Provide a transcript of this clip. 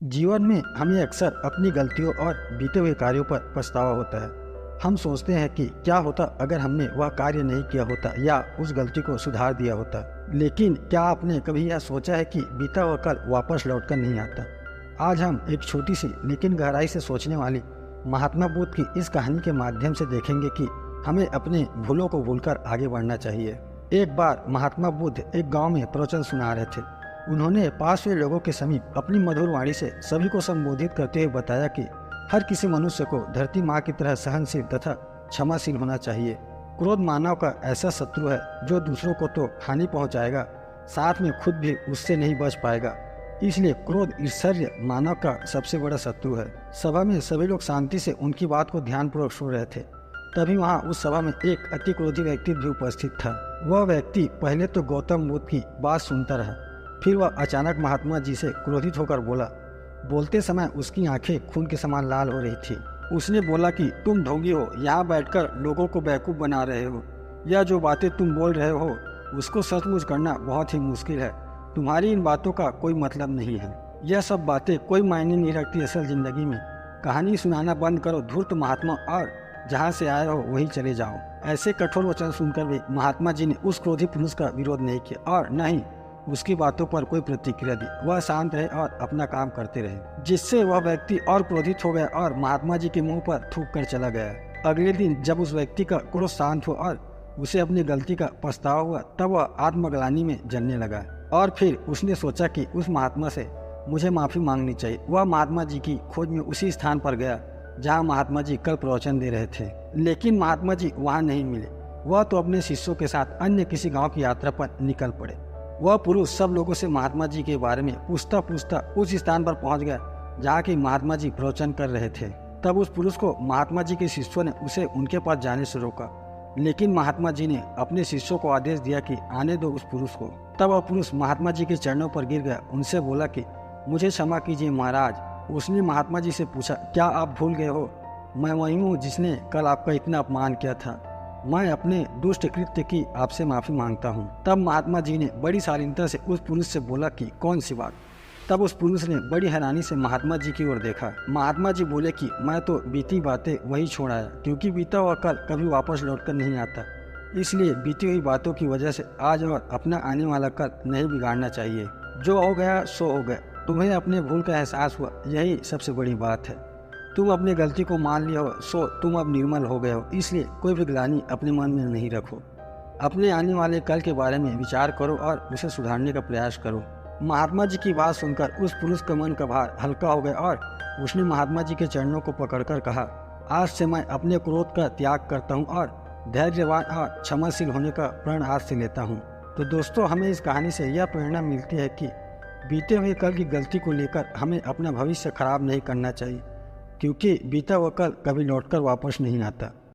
जीवन में हमें अक्सर अपनी गलतियों और बीते हुए कार्यों पर पछतावा होता है। हम सोचते हैं कि क्या होता अगर हमने वह कार्य नहीं किया होता या उस गलती को सुधार दिया होता। लेकिन क्या आपने कभी यह सोचा है कि बीता हुआ कल वापस लौटकर नहीं आता। आज हम एक छोटी सी लेकिन गहराई से सोचने वाली महात्मा बुद्ध की इस कहानी के माध्यम से देखेंगे कि हमें अपने भूलों को भूलकर आगे बढ़ना चाहिए। एक बार महात्मा बुद्ध एक गांव में प्रवचन सुना रहे थे। उन्होंने पास हुए लोगों के समीप अपनी मधुर वाणी से सभी को संबोधित करते हुए बताया कि हर किसी मनुष्य को धरती माँ की तरह सहनशील तथा क्षमाशील होना चाहिए। क्रोध मानव का ऐसा शत्रु है जो दूसरों को तो हानि पहुंचाएगा, साथ में खुद भी उससे नहीं बच पाएगा। इसलिए क्रोध ईर्ष्या मानव का सबसे बड़ा शत्रु है। सभा में सभी लोग शांति से उनकी बात को ध्यानपूर्वक सुन रहे थे। तभी वहाँ उस सभा में एक अति क्रोधी व्यक्ति भी उपस्थित था। वह व्यक्ति पहले तो गौतम बुद्ध की बात सुनता रहा, फिर वह अचानक महात्मा जी से क्रोधित होकर बोला। बोलते समय उसकी आंखें खून के समान लाल हो रही थी। उसने बोला कि तुम ढोंगी हो, यहाँ बैठकर लोगों को बेवकूफ़ बना रहे हो। यह जो बातें तुम बोल रहे हो उसको सचमुच करना बहुत ही मुश्किल है। तुम्हारी इन बातों का कोई मतलब नहीं है। यह सब बातें कोई मायने नहीं रखती असल जिंदगी में। कहानी सुनाना बंद करो धूर्त महात्मा, और जहाँ से आए हो वहीं चले जाओ। ऐसे कठोर वचन सुनकर भी महात्मा जी ने उस क्रोधी पुरुष का विरोध नहीं किया और न ही उसकी बातों पर कोई प्रतिक्रिया दी। वह शांत रहे और अपना काम करते रहे, जिससे वह व्यक्ति और क्रोधित हो गया और महात्मा जी के मुंह पर थूक कर चला गया। अगले दिन जब उस व्यक्ति का क्रोध शांत हुआ और उसे अपनी गलती का पछतावा हुआ, तब वह आत्मग्लानि में जलने लगा और फिर उसने सोचा कि उस महात्मा से मुझे माफी मांगनी चाहिए। वह महात्मा जी की खोज में उसी स्थान पर गया जहाँ महात्मा जी कल प्रवचन दे रहे थे, लेकिन महात्मा जी वहाँ नहीं मिले। वह तो अपने शिष्यों के साथ अन्य किसी गाँव की यात्रा पर निकल पड़े। वह पुरुष सब लोगों से महात्मा जी के बारे में पूछता पूछता उस स्थान पर पहुंच गया जहाँ की महात्मा जी प्रवचन कर रहे थे। तब उस पुरुष को महात्मा जी के शिष्यों ने उसे उनके पास जाने से रोका, लेकिन महात्मा जी ने अपने शिष्यों को आदेश दिया कि आने दो उस पुरुष को। तब वह पुरुष महात्मा जी के चरणों पर गिर गया। उनसे बोला कि मुझे क्षमा कीजिए महाराज। उसने महात्मा जी से पूछा, क्या आप भूल गए हो? मैं वही हूँ जिसने कल आपका इतना अपमान किया था। मैं अपने दुष्ट कृत्य की आपसे माफी मांगता हूँ। तब महात्मा जी ने बड़ी शालीनता से उस पुरुष से बोला कि कौन सी बात? तब उस पुरुष ने बड़ी हैरानी से महात्मा जी की ओर देखा। महात्मा जी बोले कि मैं तो बीती बातें वही छोड़ आया, क्योंकि बीता हुआ कल कभी वापस लौटकर नहीं आता। इसलिए बीती हुई बातों की वजह से आज और अपना आने वाला कल नहीं बिगाड़ना चाहिए। जो हो गया सो हो गया। तुम्हें अपने भूल का एहसास हुआ, यही सबसे बड़ी बात है। तुम अपनी गलती को मान लिया हो, सो तुम अब निर्मल हो गए हो। इसलिए कोई भी ग्लानि अपने मन में नहीं रखो। अपने आने वाले कल के बारे में विचार करो और उसे सुधारने का प्रयास करो। महात्मा जी की बात सुनकर उस पुरुष का मन का भार हल्का हो गया और उसने महात्मा जी के चरणों को पकड़कर कहा, आज से मैं अपने क्रोध का त्याग करता हूँ और धैर्यवान और क्षमाशील होने का प्रण आज से लेता हूँ। तो दोस्तों, हमें इस कहानी से यह प्रेरणा मिलती है कि बीते हुए कल की गलती को लेकर हमें अपना भविष्य खराब नहीं करना चाहिए, क्योंकि बीता हुआ कल कभी लौटकर वापस नहीं आता।